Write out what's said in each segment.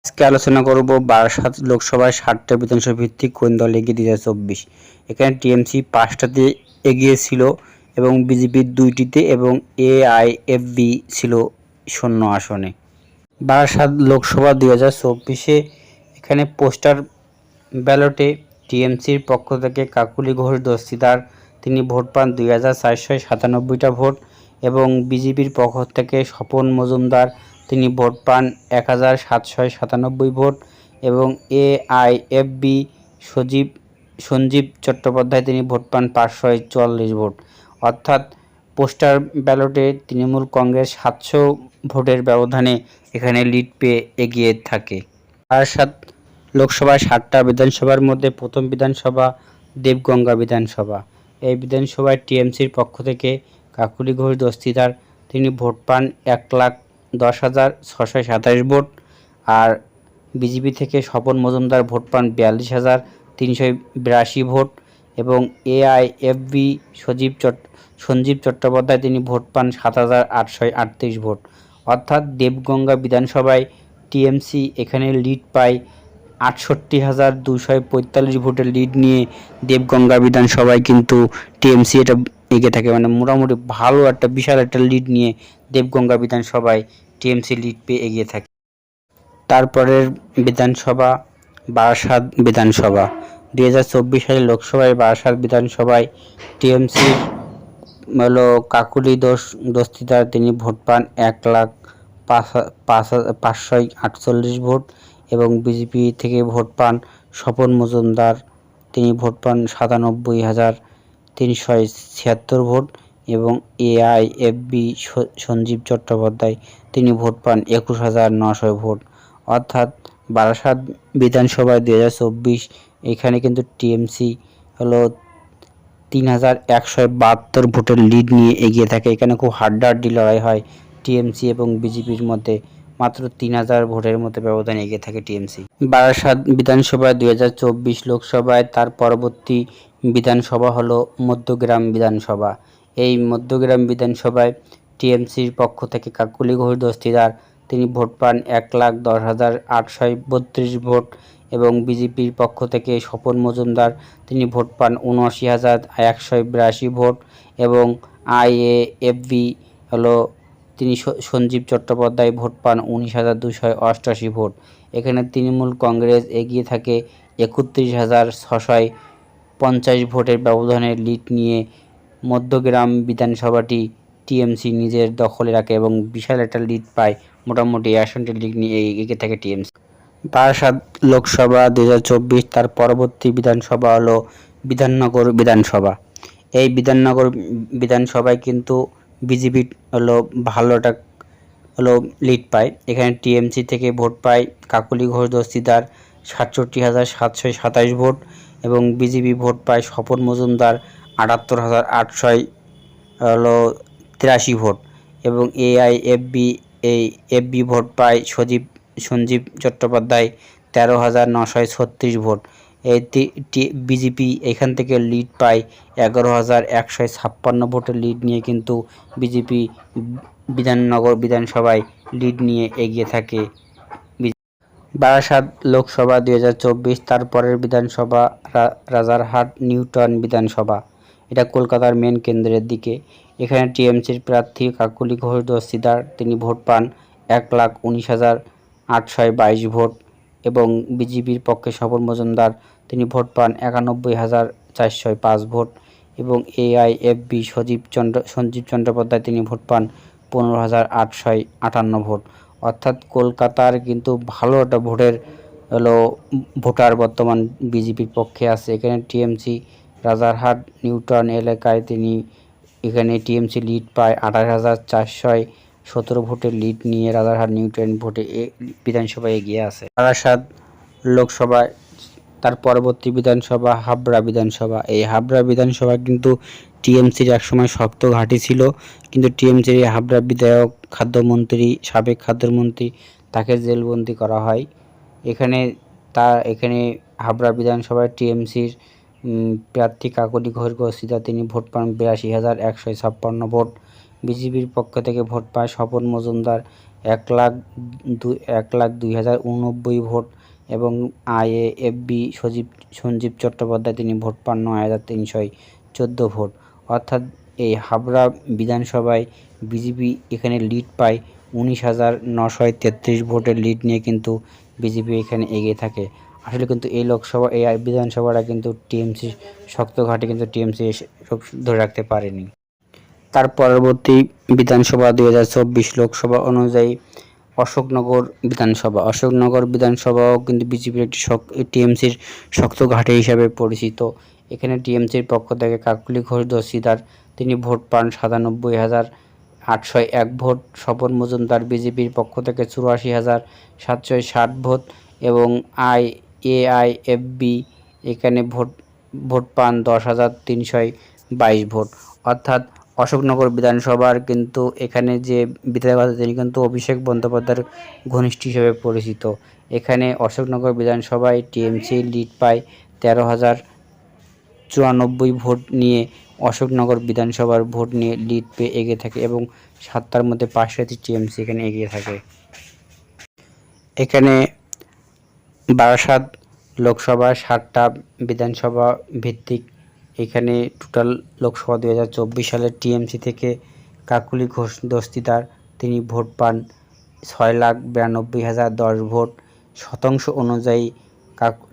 আজকে আলোচনা করব বারাসাত লোকসভায় 60টা বিধানসভা ভিত্তিক কোন দল এগিয়ে 2024। এখানে টিএমসি 5টাতে এগিয়ে ছিল এবং বিজেপি 2টিতে এবং এআইএফবি ছিল 0 আসনে। বারাসাত লোকসভা 2024-এ এখানে পোস্টার ব্যালটে টিএমসির পক্ষ থেকে কাকুলি ঘোষ দস্তিদার তিনি ভোট পান 2497টা ভোট এবং বিজেপির পক্ষ থেকে স্বপন মজুমদার তিনি ভোট পান 1797 ভোট এবং এআইএফবি সঞ্জীব চট্টোপাধ্যায় তিনি ভোট পান 544 ভোট। অর্থাৎ পোস্টার ব্যালটে তৃণমূল কংগ্রেস 700 ভোটের ব্যবধানে এখানে লিড পেয়ে এগিয়ে থাকে। বারাসাত লোকসভায় 60টা বিধানসভার মধ্যে প্রথম বিধানসভা দেবগঙ্গা বিধানসভা। এই বিধানসভায় টিএমসির পক্ষ থেকে কাকুলি ঘোষ দস্তিদার তিনি ভোট পান 1,10,627 ভোট আর বিজেপি থেকে স্বপন মজুমদার ভোট পান 42,382 ভোট এবং এআইএফবি সঞ্জীব চট্টোপাধ্যায় তিনি ভোট পান 7,838 ভোট। অর্থাৎ দেবগঙ্গা বিধানসভায় টিএমসি এখানে লিড পায় 68,245 ভোটের লিড নিয়ে দেবগঙ্গা বিধানসভায় কিন্তু টিএমসি এটা এগিয়ে থাকে, মানে মোটামুটি ভালো একটা বিশাল একটা লিড নিয়ে দেবগঙ্গা বিধানসভায় টিএমসি লিড পেয়ে এগিয়ে থাকে। তারপরের বিধানসভা বারাসাত বিধানসভা। 2024 সালে লোকসভায় বারাসাত বিধানসভায় টিএমসির হলো কাকুলি দস্তিদার তিনি ভোট পান 1,05,548 ভোট এবং বিজেপি থেকে ভোট পান স্বপন মজুমদার তিনি ভোট পান 97,376 ভোট এবং এআইএফবি সঞ্জীব চট্টোপাধ্যায় তিনি ভোট পান 21,900 ভোট। অর্থাৎ বারাসাত বিধানসভায় 2024 এখানে কিন্তু টিএমসি হলো 3,172 ভোটের লিড নিয়ে এগিয়ে থাকে। এখানে খুব হাড্ডাহাড্ডি লড়াই হয় টিএমসি এবং বিজেপির মধ্যে, মাত্র 3,000 ভোটের মধ্যে ব্যবধানে এগিয়ে থাকে টিএমসি। বারাসাত বিধানসভায় 2024 লোকসভায় তার পরবর্তী বিধানসভা হলো মধ্যগ্রাম বিধানসভা। এই মধ্যগ্রাম বিধানসভায় টিএমসির পক্ষ থেকে কাকুলি ঘোষ দস্তিদার তিনি ভোট পান 1,10,832 ভোট এবং বিজেপির পক্ষ থেকে স্বপন মজুমদার তিনি ভোট পান 79,182 ভোট এবং আইএএফবি হলো তিনি সঞ্জীব চট্টোপাধ্যায় ভোট পান 19,288 ভোট। এখানে তৃণমূল কংগ্রেস এগিয়ে থাকে 31,650 ভোটের ব্যবধানের লিড নিয়ে মধ্যগ্রাম বিধানসভাটি টিএমসি নিজের দখলে রাখে এবং বিশাল একটা লিড পায়, মোটামুটি 100টি লিড নিয়ে এগিয়ে থাকে টিএমসি। বারাসাত লোকসভা 2024 তার পরবর্তী বিধানসভা হলো বিধাননগর বিধানসভা। এই বিধাননগর বিধানসভায় কিন্তু বিজেপি হলো ভালোটা হলো লিড পায়। এখানে টিএমসি থেকে ভোট পায় কাকুলি ঘোষ দস্তিদার 67,727 ভোট এবং বিজেপি ভোট পায় স্বপন মজুমদার 78,883 ভোট এবং এআইএফবি ভোট পায় সঞ্জীব চট্টোপাধ্যায় 13,936 ভোট। এই বিজেপি এখান থেকে লিড পায় 11,156 ভোটের লিড নিয়ে কিন্তু বিজেপি বিধাননগর বিধানসভায় লিড নিয়ে এগিয়ে থাকে। বারাসাত লোকসভা 2024 তারপরের বিধানসভা রাজারহাট নিউটাউন বিধানসভা। এটা কলকাতার মেন কেন্দ্রের দিকে। এখানে টিএমসির প্রার্থী কাকুলি ঘোষ দস্তিদার তিনি ভোট পান 1,19,822 ভোট এবং বিজেপির পক্ষে স্বপন মজুমদার তিনি ভোট পান 91,405 ভোট এবং এআইএফবি সঞ্জীব চট্টোপাধ্যায় তিনি ভোট পান 15,858 ভোট। অর্থাৎ কলকাতার কিন্তু ভালো একটা ভোটার বর্তমান বিজেপির পক্ষে আছে। এখানে টিএমসি রাজারহাট নিউটাউন এলাকায় এখানে টিএমসি লিড পায় 28,417 ভোটের লিড নিয়ে রাজারহাট নিউটাউন ভোটে বিধানসভায় এগিয়ে আছে। বারাসাত লোকসভায় তার পরবর্তী বিধানসভা হাবড়া বিধানসভা। এই হাবড়া বিধানসভা কিন্তু টিএমসির একসময় শক্ত ঘাঁটি ছিল, কিন্তু টিএমসির এই হাবড়া বিধায়ক সাবেক খাদ্যমন্ত্রী তাকে জেলবন্দি করা হয়। এখানে হাবড়া বিধানসভায় টিএমসির প্রার্থী কাকলি ঘোষ দস্তিদার তিনি ভোট পান 82,156 ভোট। বিজেপির পক্ষ থেকে ভোট পায় স্বপন মজুমদার 1,02,089 ভোট এবং আইএএফবি সঞ্জীব চট্টোপাধ্যায় তিনি ভোট পান 9,314 ভোট। অর্থাৎ এই হাবড়া বিধানসভায় বিজেপি এখানে লিড পায় 19,933 ভোটের লিড নিয়ে কিন্তু বিজেপি এখানে এগিয়ে থাকে। আসলে কিন্তু এই বিধানসভাটা কিন্তু টিএমসি শক্ত ঘাটে কিন্তু টিএমসি ধরে রাখতে পারেনি। তার পরবর্তী বিধানসভা 2024 লোকসভা অনুযায়ী অশোকনগর বিধানসভাও কিন্তু বিজেপির একটি টিএমসির শক্ত ঘাঁটি হিসাবে পরিচিত। এখানে টিএমসির পক্ষ থেকে কাকলি ঘোষ দস্তিদার তিনি ভোট পান 97,801 ভোট। স্বপন মজুমদার বিজেপির পক্ষ থেকে 84,760 ভোট এবং এআইএফবি এখানে ভোট পান 10,322 ভোট। অর্থাৎ অশোকনগর বিধানসভার কিন্তু এখানে যে বিধায়ক আছে তিনি কিন্তু অভিষেক বন্দ্যোপাধ্যায়ের ঘনিষ্ঠ হিসেবে পরিচিত। এখানে অশোকনগর বিধানসভায় টিএমসি লিড পায় 13,094 ভোট নিয়ে। অশোকনগর বিধানসভার ভোট নিয়ে লিড পেয়ে এগিয়ে থাকে এবং 7টার মধ্যে 5টাতে টিএমসি এখানে এগিয়ে থাকে। এখানে বারাসাত লোকসভা 7টা বিধানসভা ভিত্তিক। এখানে টোটাল লোকসভা 2024 সালের টিএমসি থেকে কাকলি ঘোষ দস্তিদার তিনি ভোট পান 6,92,010 ভোট। শতাংশ অনুযায়ী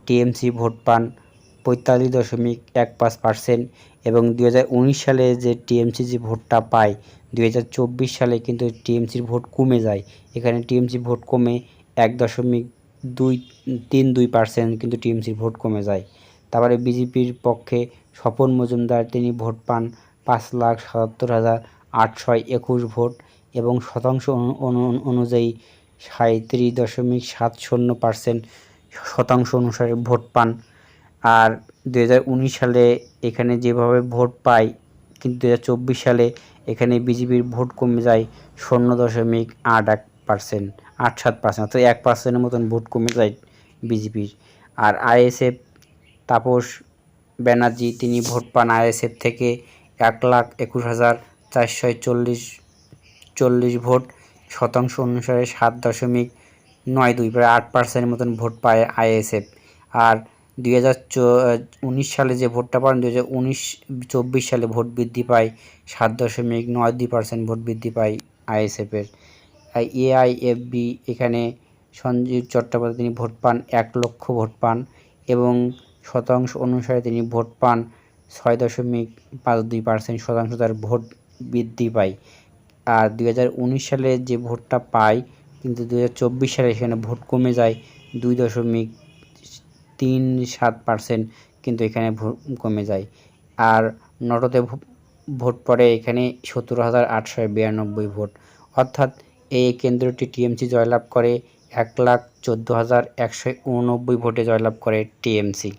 টিএমসি ভোট পান 45.15% এবং 2019 সালে যে টিএমসি যে ভোটটা পায় 2024 সালে কিন্তু টিএমসির ভোট কমে যায়। এখানে টিএমসি ভোট কমে 1.32% কিন্তু টিএমসির ভোট কমে যায়। তারপরে বিজেপির পক্ষে স্বপন মজুমদার তিনি ভোট পান 5,77,821 ভোট এবং শতাংশ অনুযায়ী 37.70% শতাংশ অনুসারে ভোট পান। আর 2019 সালে এখানে যেভাবে ভোট পায় কিন্তু 2024 সালে এখানে বিজেপির ভোট কমে যায় 0.87%, অর্থাৎ 1%-এর মতন ভোট কমে যায় বিজেপির। আর আইএসএফ তাপস ব্যানার্জি তিনি ভোট পান আইএসএফ থেকে 1,21,440 ভোট। শতাংশ অনুসারে 7.92 প্রায় 8%-এর মতন ভোট পায় আইএসএফ। আর 2019 সালে যে ভোটটা পান 2024 সালে ভোট বৃদ্ধি পায় 7.92% ভোট বৃদ্ধি পায় আইএসএফের। এআইএফবি এখানে সঞ্জীব চট্টোপাধ্যায় তিনি ভোট পান 1 লক্ষ ভোট পান এবং শতাংশ অনুসারে তিনি ভোট পান 6.52% শতাংশ তার ভোট বৃদ্ধি পায়। আর 2019 সালে যে ভোটটা পায় কিন্তু 2024 সালে সেখানে ভোট কমে যায় 2.37% কিন্তু এখানে কমে যায়। আর নটতে ভোট পড়ে এখানে 17,892 ভোট। অর্থাৎ এই কেন্দ্রটি টিএমসি জয়লাভ করে 1,14,189 ভোটে জয়লাভ করে টিএমসি।